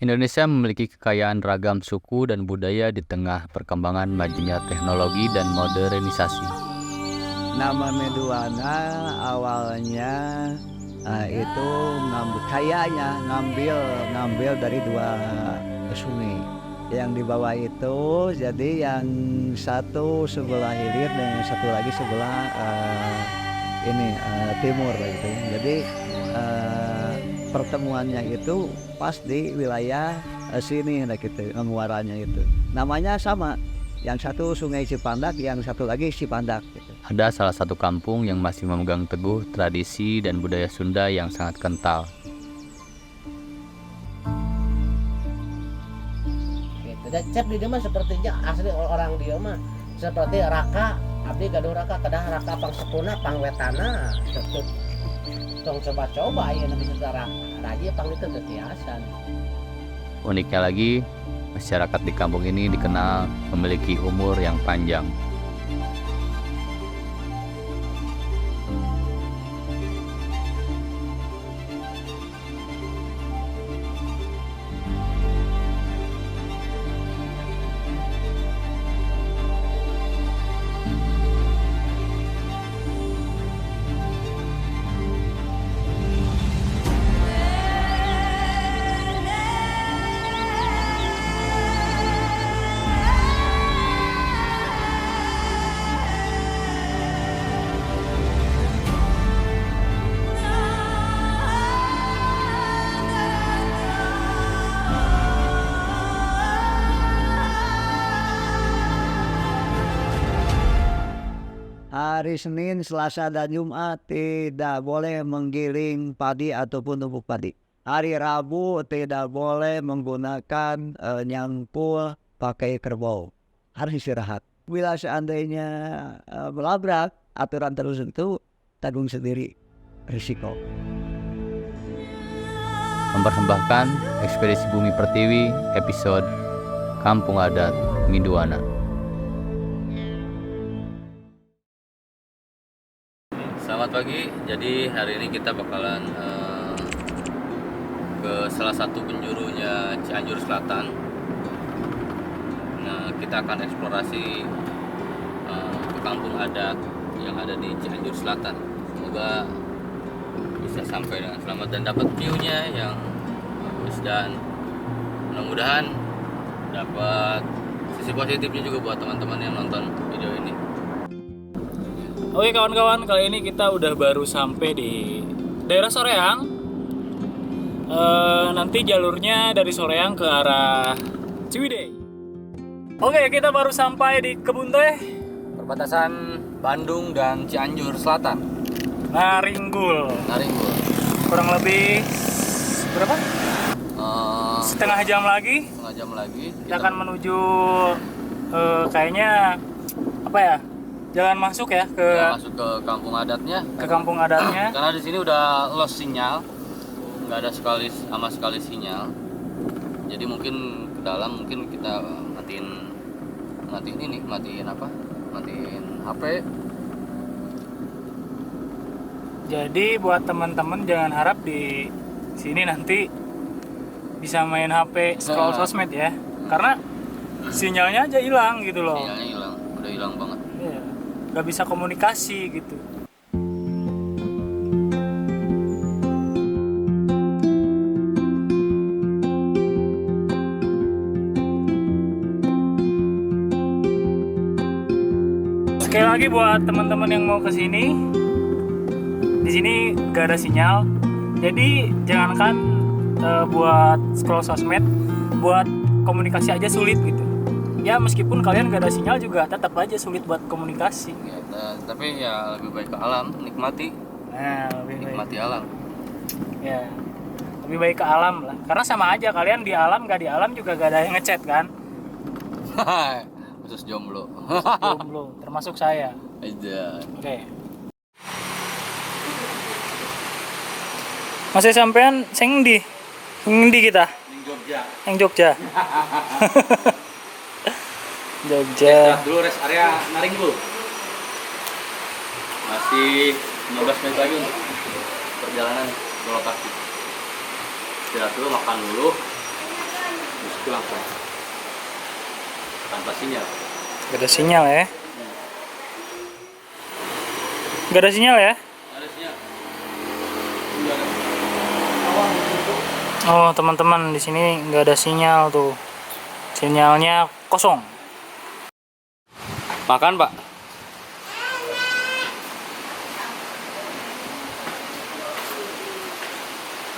Indonesia memiliki kekayaan ragam suku dan budaya di tengah perkembangan majunya teknologi dan modernisasi. Nama Meduana awalnya itu kayaknya ngambil dari dua sungai. Yang di bawah itu jadi yang satu sebelah hilir dan yang satu lagi sebelah timur gitu. Jadi pertemuannya itu pas di wilayah sini gitu, muaranya itu. Namanya sama. Yang satu Sungai Cipandak, yang satu lagi Cipandak gitu. Ada salah satu kampung yang masih memegang teguh tradisi dan budaya Sunda yang sangat kental. Gitu. Dan cep di dia mah sepertinya asli orang dia mah seperti raka, abdi gaduh raka, kedah raka pang sepuna, pang wetana. Tong coba-coba ya nabi secara raja pang itu ketiasan. Uniknya lagi, masyarakat di kampung ini dikenal memiliki umur yang panjang. Hari Senin, Selasa, dan Jumat tidak boleh menggiling padi ataupun tumpuk padi. Hari Rabu tidak boleh menggunakan nyangkul pakai kerbau. Harus istirahat. Bila seandainya melabrak aturan tertentu, tanggung sendiri risiko. Mempersembahkan Ekspedisi Bumi Pertiwi episode Kampung Adat Minduana. Selamat pagi, jadi hari ini kita bakalan ke salah satu penjurunya Cianjur Selatan. Nah, kita akan eksplorasi ke kampung adat yang ada di Cianjur Selatan. Semoga bisa sampai dengan selamat dan dapat view-nya yang bagus, dan mudah-mudahan dapat sisi positifnya juga buat teman-teman yang nonton video ini. Oke kawan-kawan, kali ini kita udah baru sampai di daerah Soreang. Nanti jalurnya dari Soreang ke arah Ciwidey. Oke, kita baru sampai di Kebun Teh, Perbatasan Bandung dan Cianjur Selatan. Naringgul. Kurang lebih berapa? Setengah jam lagi. Kita akan menuju kayaknya apa ya? Jalan masuk ya ke kampung adatnya. Ke kampung adatnya. Karena di sini udah lost sinyal, nggak ada sama sekali sinyal. Jadi mungkin ke dalam mungkin kita matiin HP. Jadi buat teman-teman jangan harap di sini nanti bisa main HP scroll sosmed ya, karena sinyalnya aja hilang gitu loh. Sinyalnya hilang, udah hilang banget. Iya. Gak bisa komunikasi gitu. Sekali lagi buat teman-teman yang mau kesini, di sini gak ada sinyal, jadi jangankan buat scroll sosmed, buat komunikasi aja sulit gitu. Ya meskipun kalian gak ada sinyal juga tetap aja sulit buat komunikasi. Ya, tapi ya lebih baik ke alam, nikmati alam. Ya, lebih baik ke alam lah. Karena sama aja, kalian di alam gak di alam juga gak ada yang ngechat kan. Khusus jomblo. Termasuk saya. Aja. Oke. Masih sampean sing ndi kita? Yang Jogja. Jogja. Dulu rest area Naringgul. Masih 15 menit lagi untuk perjalanan ke lokasi. Istirahat dulu, makan dulu. Itu langsung tanpa sinyal. Gak ada sinyal ya. Gak ada sinyal ya. Ada sinyal. Oh teman-teman, di sini nggak ada sinyal tuh. Sinyalnya kosong. Makan Pak.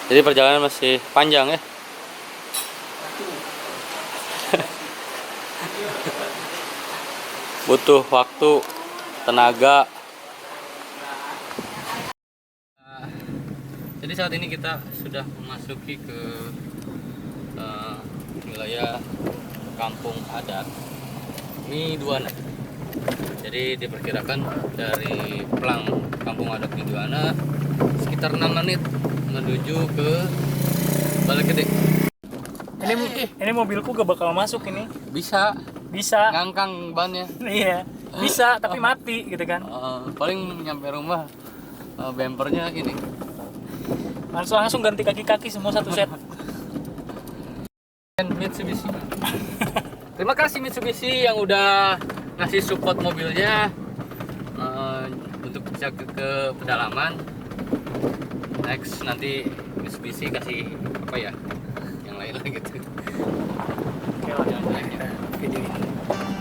Jadi perjalanan masih panjang ya. Butuh waktu, tenaga. Jadi saat ini kita sudah memasuki ke wilayah kampung adat Miduana. Jadi diperkirakan dari Plang kampung adat Miduana sekitar 6 menit menuju ke Balai Gede. Ini mobilku gak bakal masuk ini. Bisa ngangkang bannya. Iya, bisa tapi mati gitu kan. Paling nyampe rumah bempernya ini. Langsung ganti kaki-kaki semua satu set. Mitsubishi. Terima kasih Mitsubishi yang udah ngasih support mobilnya untuk bisa ke pedalaman. Next nanti Mitsubishi kasih apa ya? Yang lain lah gitu. Oke lah, kita videoin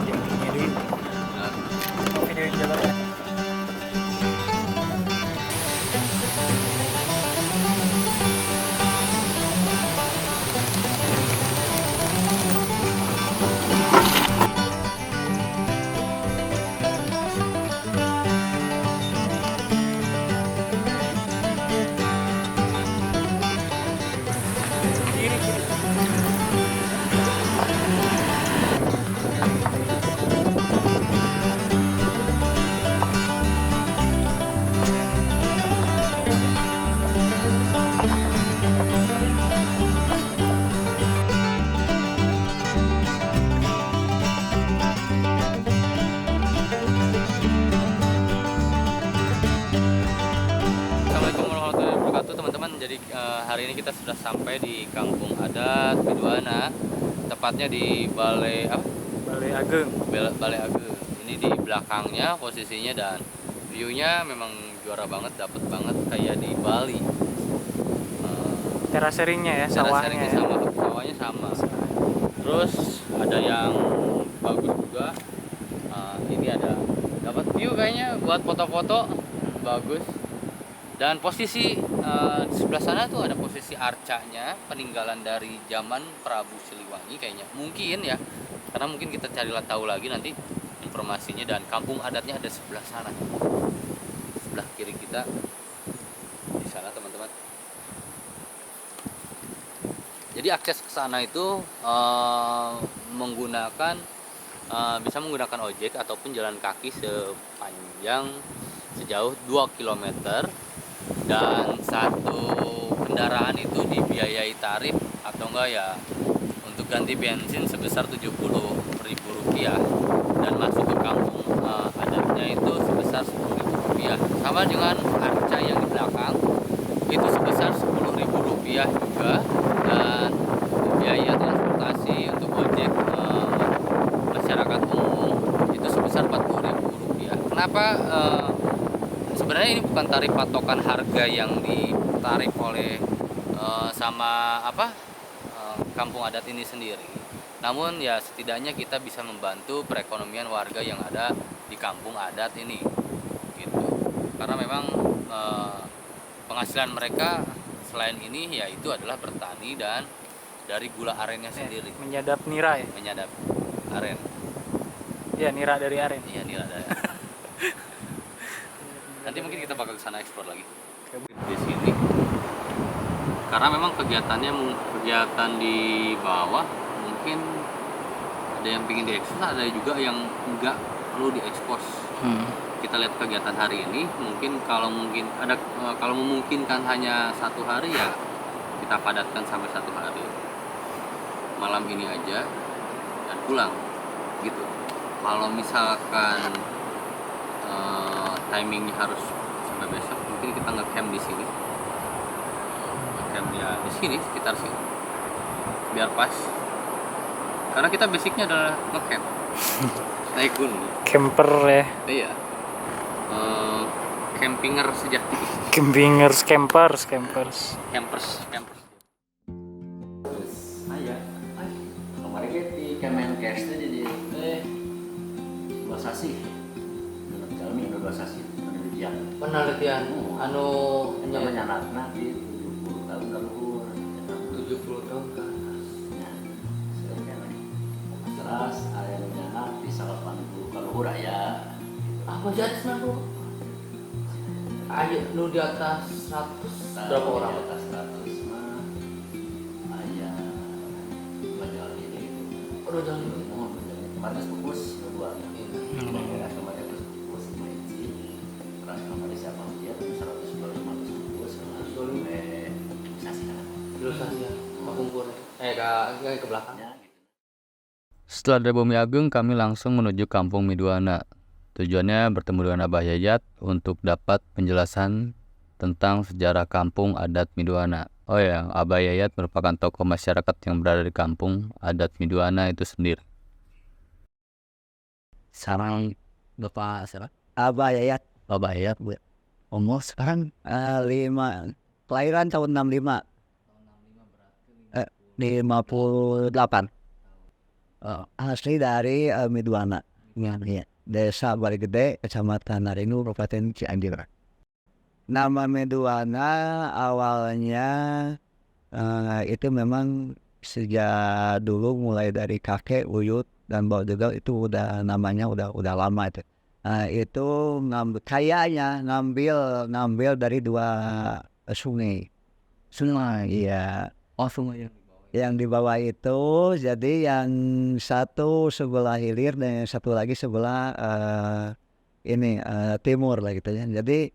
jalannya dulu. Videoin jalannya. Assalamualaikum warahmatullahi wabarakatuh teman-teman. Jadi hari ini kita sudah sampai di kampung adat Miduana, tepatnya di Balai Ageng. Balai Ageng. Ini di belakangnya posisinya dan view-nya memang juara banget, dapet banget kayak di Bali. Terasering-nya ya, Sawahnya sawahnya. sawahnya sama. Terus ada yang bagus juga. Ini ada dapat view kayaknya buat foto-foto bagus. Dan posisi di sebelah sana tuh ada posisi arcanya, peninggalan dari zaman Prabu Siliwangi kayaknya. Mungkin ya, karena mungkin kita cari tahu lagi nanti informasinya. Dan kampung adatnya ada sebelah sana, sebelah kiri kita di sana teman-teman. Jadi akses ke sana itu bisa menggunakan ojek ataupun jalan kaki sejauh 2 km. Dan satu kendaraan itu dibiayai tarif atau enggak ya untuk ganti bensin sebesar Rp70.000 dan masuk ke kampung adatnya itu sebesar Rp10.000. Sama dengan arca yang di belakang itu sebesar Rp10.000 juga. Dan biaya transportasi untuk ojek masyarakat umum itu sebesar Rp40.000. Kenapa? Sebenarnya ini bukan tarif patokan harga yang ditarik oleh kampung adat ini sendiri. Namun ya setidaknya kita bisa membantu perekonomian warga yang ada di kampung adat ini, gitu. Karena memang penghasilan mereka selain ini yaitu adalah bertani dan dari gula arennya sendiri. Menyadap nira ya. Menyadap aren. Ya, nira dari aren. Iya, nira dari aren. Nanti mungkin kita bakal ke sana eksplor lagi di sini, karena memang kegiatan di bawah mungkin ada yang ingin diekspos, ada juga yang enggak perlu diekspos. Kita lihat kegiatan hari ini, mungkin kalau memungkinkan hanya 1 hari ya kita padatkan sampai 1 hari, malam ini aja dan pulang gitu. Kalau misalkan timingnya harus sampai besok, mungkin kita nge-camp di sini. Nge-camp ya di sini, sekitar sini. Biar pas Karena kita basicnya adalah ngecamp, naik gunung. Camper ya. Iya. Campinger sejati. Campers. Campers. Aya. Kemarin ge di Kemenkes teh jadi basasi. Dalam jalmi ada basasi penelitian. Penelitian anu Namanya anak-anak di 70 tahun ke luhur. 70 tahun kan. Terus aya nu anak bisa 80 ke luhur aya. Apa jadi sebenarnya? Ayo nu di atas 100 berapa orang? Di atas 100 mah aya bajal ini gitu. Udah jangan Kemarin pupus kedua. Kira kemarin pupus main terus kemarin siapa dia 125 pupus langsung saksikan. terus ya Kapungkur. Ke belakang. Ya gitu. Setelah dari Bumi Agung, kami langsung menuju Kampung Miduana. Tujuannya bertemu dengan Abah Yayat untuk dapat penjelasan tentang sejarah kampung adat Miduana. Oh ya, Abah Yayat merupakan tokoh masyarakat yang berada di kampung adat Miduana itu sendiri. Sekarang Bapak siapa? Abah Yayat. Abah Yayat. Umur sekarang 5, kelahiran tahun 65. 58. Asli dari Miduana. Iya. Desa Baligede, Kecamatan Naringu, Kabupaten Cianjur. Nama Miduana awalnya itu memang sejak dulu mulai dari kakek, buyut dan bawa juga itu udah namanya udah lama itu. Itu kayaknya ngambil dari 2 sungai. Sungai, iya. Oh, sungai Yang di bawah itu, jadi yang satu sebelah hilir dan yang satu lagi sebelah timur lah gitu ya. Jadi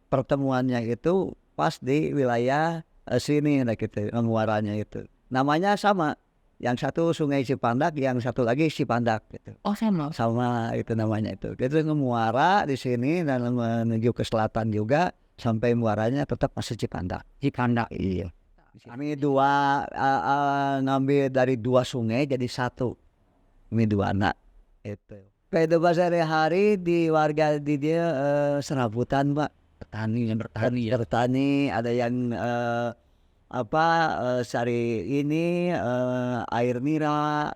pertemuannya itu pas di wilayah sini lah gitu, muaranya itu. Namanya sama. Yang satu Sungai Cipandak, yang satu lagi Cipandak gitu. Oh, sama. Sama itu namanya itu. Itu muara di sini dan menuju ke selatan juga sampai muaranya tetap masih Cipandak. Cipandak. Iya. Kami ngambil dari 2 sungai jadi 1 Miduana itu. Kehidupan sehari-hari di warga di dia serabutan, Pak. Bertani, ada yang cari ini air nira.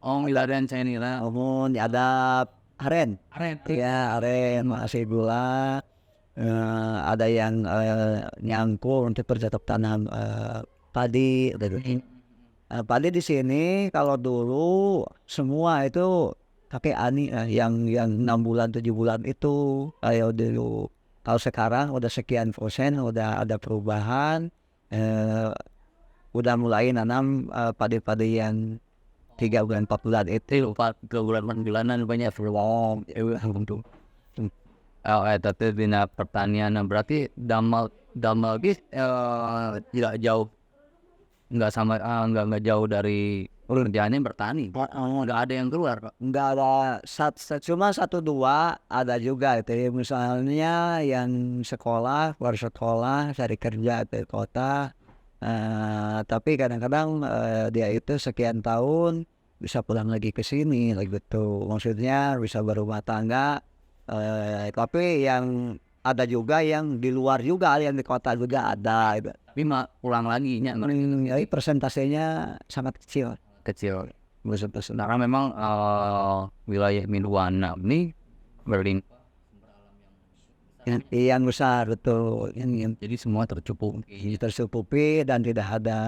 Oh, milarian saya nira. Umum ada aren. Ya, aren masih gula. Ada yang nyangkul untuk bercocok tanam padi. Padi di sini kalau dulu semua itu kakek ani yang 6 bulan 7 bulan itu kayak dulu. Kalau sekarang udah sekian persen, udah ada perubahan, udah mulai nanam padi-padi yang 3 bulan 4 bulan itu 4 bulan 4 bulanan banyak belum untuk. Tapi bina pertanian berarti damal tidak jauh, nggak jauh dari kerjaannya bertani. Nggak ada yang keluar, Pak. Nggak ada, cuma 1-2 ada juga itu. Misalnya yang sekolah, keluar sekolah, cari kerja ke kota. Tapi kadang-kadang dia itu sekian tahun bisa pulang lagi ke sini, gitu. Maksudnya bisa berumah tangga. Tapi yang ada juga yang di luar juga, yang di kota juga ada. Tapi pulang lagi nya persentasenya sangat kecil. Karena memang wilayah Miduana ini berlimpah yang besar, betul. Jadi semua tercukupi dan tidak ada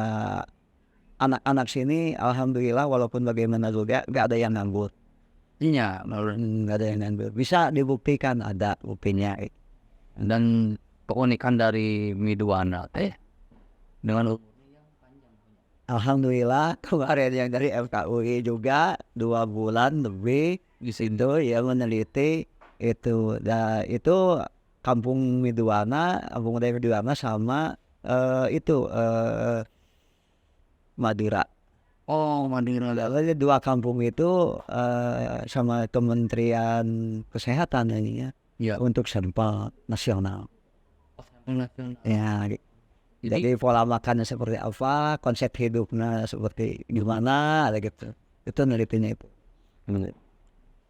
anak-anak sini. Alhamdulillah, walaupun bagaimana juga nggak ada yang nganggur. Iya, Nggak ada yang nganggur. Bisa dibuktikan ada buktinya. Dan keunikan dari Miduana dengan alhamdulillah kemarin yang dari FKUI juga 2 bulan lebih di situ ya meneliti itu. Itu Kampung Miduana sama Madura. Oh, Madura. Jadi 2 kampung itu sama Kementerian Kesehatan ini ya, Ya. untuk sampel nasional. Ya, Jadi pola makannya seperti apa, konsep hidupnya seperti gimana, ada gitu. Itu nelitinya itu.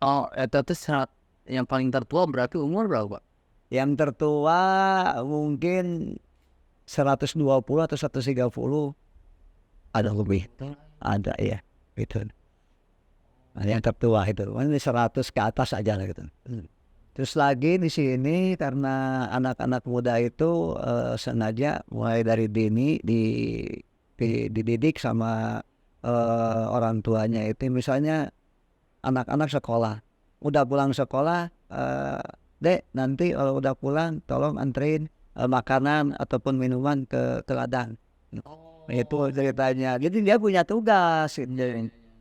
Oh, itu tuh yang paling tertua berarti umur berapa? Yang tertua mungkin 120 atau 130, ada lebih, ada ya, gitu. Nah, yang tertua itu, ini 100 ke atas aja lah gitu. Terus lagi di sini karena anak-anak muda itu sengaja mulai dari dini dididik sama orang tuanya itu, misalnya anak-anak sekolah, udah pulang sekolah, Dek nanti kalau udah pulang tolong anterin makanan ataupun minuman ke ladang. Itu ceritanya. Jadi dia punya tugas.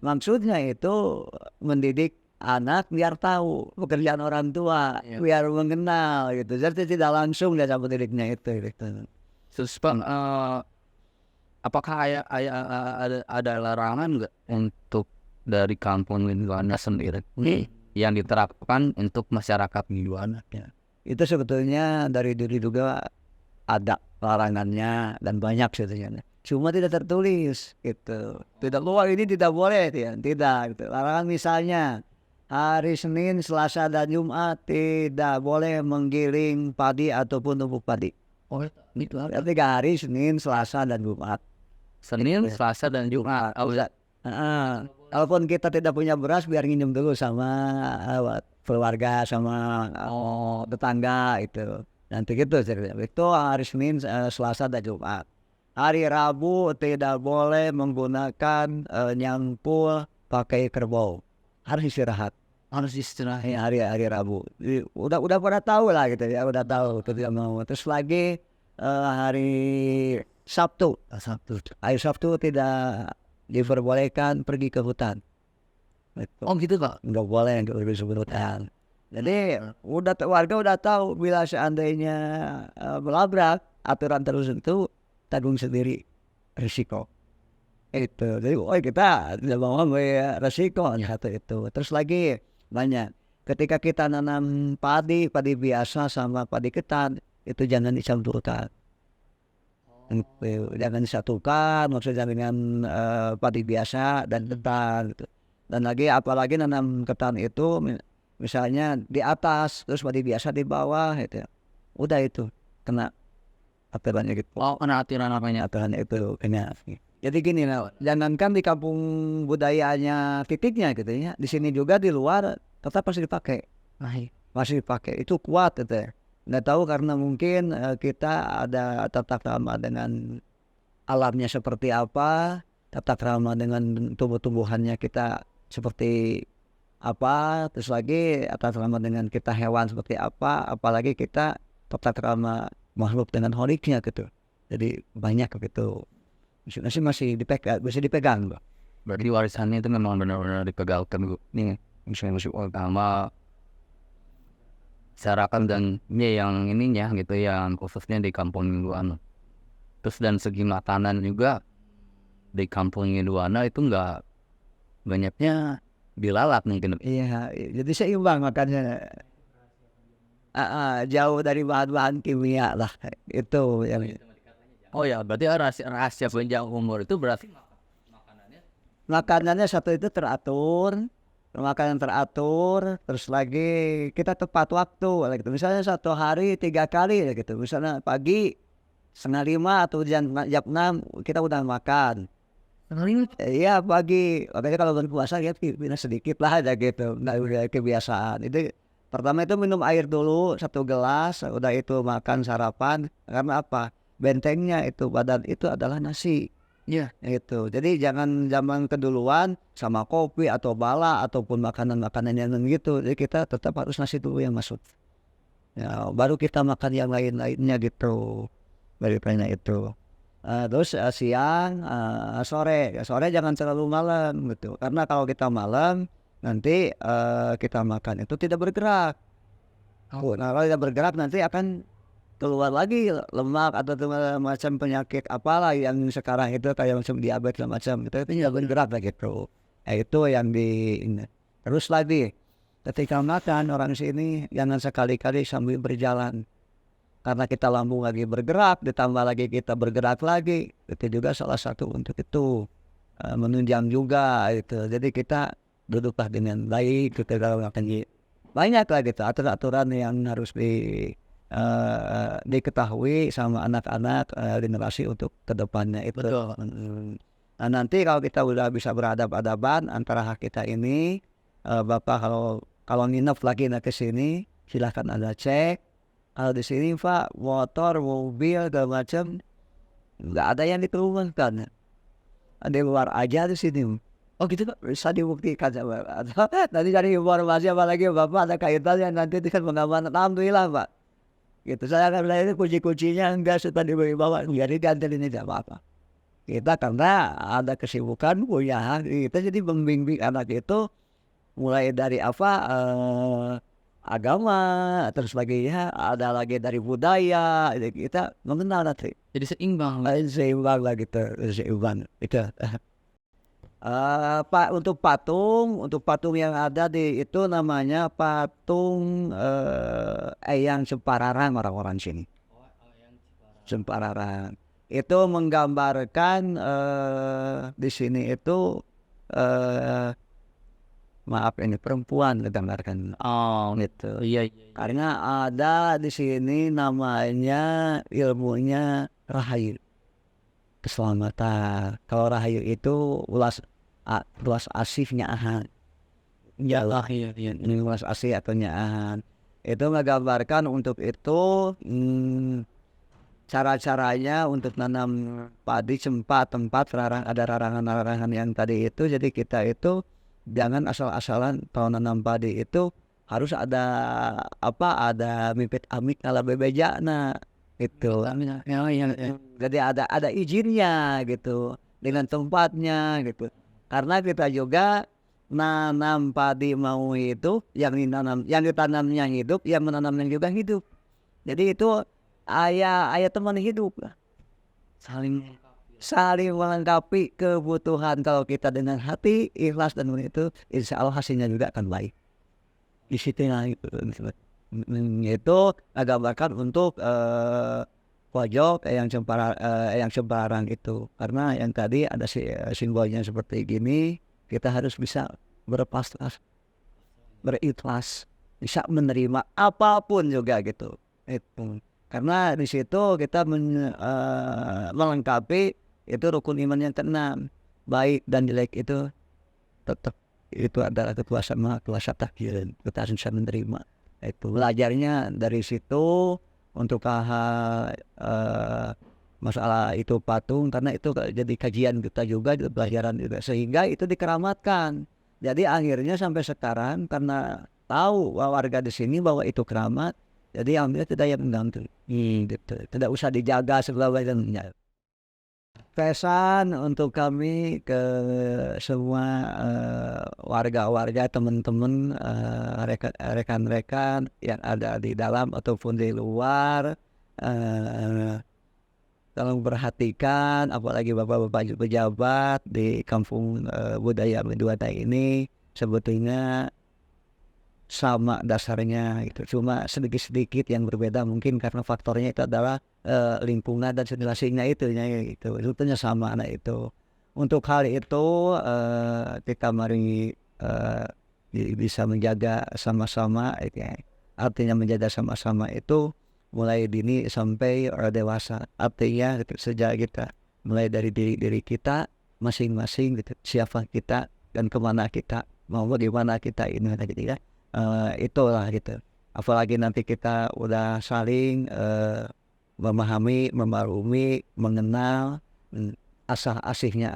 Maksudnya itu mendidik anak biar tahu pekerjaan orang tua, biar mengenal gitu. Jadi tidak langsung dia sama didiknya itu. Gitu. Terus Pak, apakah ada larangan nggak untuk dari kampung Linduana sendiri yang diterapkan untuk masyarakat Linduana? Ya. Itu sebetulnya dari diri juga ada larangannya dan banyak sebetulnya. Cuma tidak tertulis gitu. Tidak luar ini tidak boleh ya. Tidak gitu. Larangan misalnya hari Senin, Selasa dan Jumat tidak boleh menggiling padi ataupun tumbuk padi. Oh, itu ada 3 hari, Senin, Selasa dan Jumat. Senin, Selasa dan Jumat. Oh, Kalaupun kita tidak punya beras, biar nginjem dulu sama keluarga, sama tetangga itu. Nanti gitu ceritanya. Itu hari Senin, Selasa dan Jumat. Hari Rabu tidak boleh menggunakan nyangkul pakai kerbau. Harus istirahat. Ya, hari Rabu. Udah pada tahu lah gitu ya, udah tahu tidak mau. Terus lagi hari Sabtu. Hari Sabtu tidak diperbolehkan pergi ke hutan. Oh gitu Pak? Nggak boleh pergi ke hutan. Jadi warga udah tahu bila seandainya melabrak aturan tertentu, tanggung sendiri risiko. Itu. Jadi kita tidak mau ambil risiko satu itu. Terus lagi banyak. Ketika kita nanam padi biasa sama padi ketan, itu jangan dicampurkan. Jangan disatukan, maksudnya dengan padi biasa dan ketan gitu. Dan lagi apalagi nanam ketan itu misalnya di atas terus padi biasa di bawah gitu. Udah itu kena aturannya gitu. Oh, kena aturannya itu kena. Jadi gini lah, jangankan di kampung budayanya titiknya gitu ya, di sini juga di luar tetap pasti dipakai. Masih dipakai, itu kuat gitu ya. Nggak tahu karena mungkin kita ada tata krama dengan alamnya seperti apa, tata krama dengan tumbuh-tumbuhannya kita seperti apa, terus lagi tata krama dengan kita hewan seperti apa, apalagi kita tata krama makhluk dengan holiknya gitu. Jadi banyak gitu. Masih dipegang Bro. Berarti warisannya itu memang benar-benar dipegalkan Bu. Nih, misalnya musik utama masyarakat dan yang ininya gitu, yang khususnya di kampung Linduana. Terus dan segi makanan juga di kampung Linduana itu nggak banyaknya dilalap nih gitu. Iya, jadi seimbang makannya. Jauh dari bahan-bahan kimia lah itu yang. Oh ya, berarti rahasia panjang umur itu berarti makanannya satu itu teratur, makanan teratur, terus lagi kita tepat waktu gitu. Misalnya 1 hari 3 kali gitu. Misalnya pagi 4:30 atau jam 6 kita udah makan. Iya pagi, makanya kalau berpuasa ya minum sedikit lah aja gitu, nggak udah kebiasaan. Itu pertama itu minum air dulu 1 gelas, udah itu makan sarapan. Karena apa? Bentengnya itu badan itu adalah nasi. Iya. Itu. Jadi jangan keduluan sama kopi atau bala ataupun makanan-makanan yang gitu. Jadi kita tetap harus nasi dulu yang masuk. Ya, baru kita makan yang lain-lainnya gitu. Daripada itu. Terus siang, sore. Sore jangan terlalu malam gitu. Karena kalau kita malam nanti kita makan itu tidak bergerak. Nah, kalau tidak bergerak nanti akan keluar lagi lemak atau macam penyakit apalah yang sekarang itu kayak macam diabetes macam itu tidak bergerak gitu. Itu yang terus lagi ketika makan orang sini jangan sekali-kali sambil berjalan. karena kita lambung lagi bergerak, ditambah lagi kita bergerak lagi, itu juga salah satu untuk itu menunjang juga itu. Jadi kita duduklah dengan baik, kita lakukan banyak lah gitu aturan-aturan yang harus diketahui sama anak-anak generasi untuk kedepannya itu. Betul. Nah nanti kalau kita udah bisa beradab-adaban antara hak kita ini, Bapak kalau nginep lagi ke sini silahkan Anda cek. Kalau di sini Pak motor, mobil segala macam nggak ada yang dikeluarkan, di luar aja di sini. Oh gitu Pak, bisa dibuktikan sama nanti cari informasi apalagi Bapak ada kaitannya nanti dengan pengamanan. Alhamdulillah Pak. Gitu saya akan bilang ini kunci-kuncinya enggak sudah dibawa, jadi diantarin ini tidak apa-apa. Kita karena ada kesibukan punya hak, kita jadi membimbing anak itu mulai dari agama, terus sebagainya, ada lagi dari budaya, jadi kita mengenal nanti. Jadi seimbang. Seimbang lah gitu, seimbang itu. Pak untuk patung yang ada di itu namanya patung Eyang Cempararang orang-orang sini. Cempararang. Itu menggambarkan di sini itu maaf ini perempuan digambarkan. Oh Gitu. iya. Karena ada di sini namanya ilmunya rahayu. Keselamatan. Kalau rahayu itu ulas asihnya ahan. Iyalah iya. Ini ulas asih atau nyaahan. Itu menggambarkan untuk itu cara-caranya untuk nanam padi tempat ada larangan-larangan yang tadi itu. Jadi kita itu jangan asal-asalan kalau nanam padi itu harus ada mipit amik ala bebejana itu. Jadi ada izinnya gitu dengan tempatnya gitu. Karena kita juga nanam padi mau itu yang ditanamnya hidup, yang menanamnya juga hidup. Jadi itu ayah teman hidup lah. Saling melengkapi kebutuhan. Kalau kita dengan hati ikhlas dan itu, insya Allah hasilnya juga akan baik. Di situ itu gambarkan untuk pojok yang Cempararang itu. Karena yang tadi ada simbolnya seperti gini, kita harus bisa berikhlas, bisa menerima apapun juga gitu. Itu. Karena di situ kita melengkapi itu rukun iman yang keenam. Baik dan jelek itu tetap itu adalah kekuasaan Maha Kuasa takdir. Kita harus bisa menerima. Itu belajarnya dari situ untuk masalah itu patung, karena itu jadi kajian kita juga, pelajaran juga, sehingga itu dikeramatkan. Jadi akhirnya sampai sekarang karena tahu warga di sini bahwa itu keramat, jadi ambil tidak yang mengganti, gitu. Tidak usah dijaga sebagainya. Pesan untuk kami ke semua warga-warga, teman-teman, rekan-rekan yang ada di dalam ataupun di luar, tolong perhatikan, apalagi bapak-bapak pejabat di kampung budaya Meduata ini sebetulnya sama dasarnya itu, cuma sedikit-sedikit yang berbeda mungkin karena faktornya itu adalah lingkungan dan situasinya itu sebetulnya sama anak itu. Untuk hal itu kita mari bisa menjaga sama-sama, artinya menjaga sama-sama itu mulai dini sampai dewasa, artinya sejak kita mulai dari diri kita masing-masing gitu, siapa kita dan kemana kita mau bagaimana kita ini gitu ya. Itulah gitu. Apalagi nanti kita udah saling memahami, memaklumi, mengenal asahnya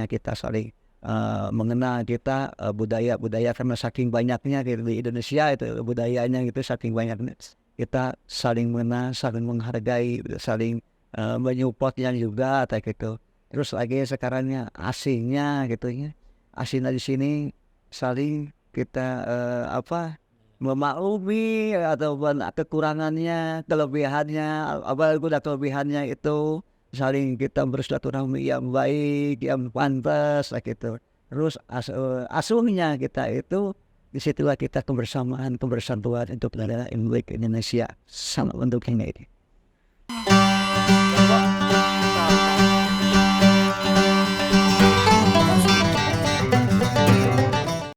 kita saling mengenal kita budaya karena saking banyaknya gitu, di Indonesia itu budayanya gitu saking banyaknya, kita saling mengenal, saling menghargai, saling menyupportnya juga kayak gitu. Terus lagi sekarangnya asingnya gitu ya, asingnya di sini saling kita memaklumi ataupun kekurangannya, kelebihannya, apalagi udah kelebihannya itu saling kita bersilaturahmi yang baik, yang pantas gitu. Terus asuhnya kita itu disitulah kita kebersamaan, kebersatuan untuk negara Republik Indonesia sama untuk ini.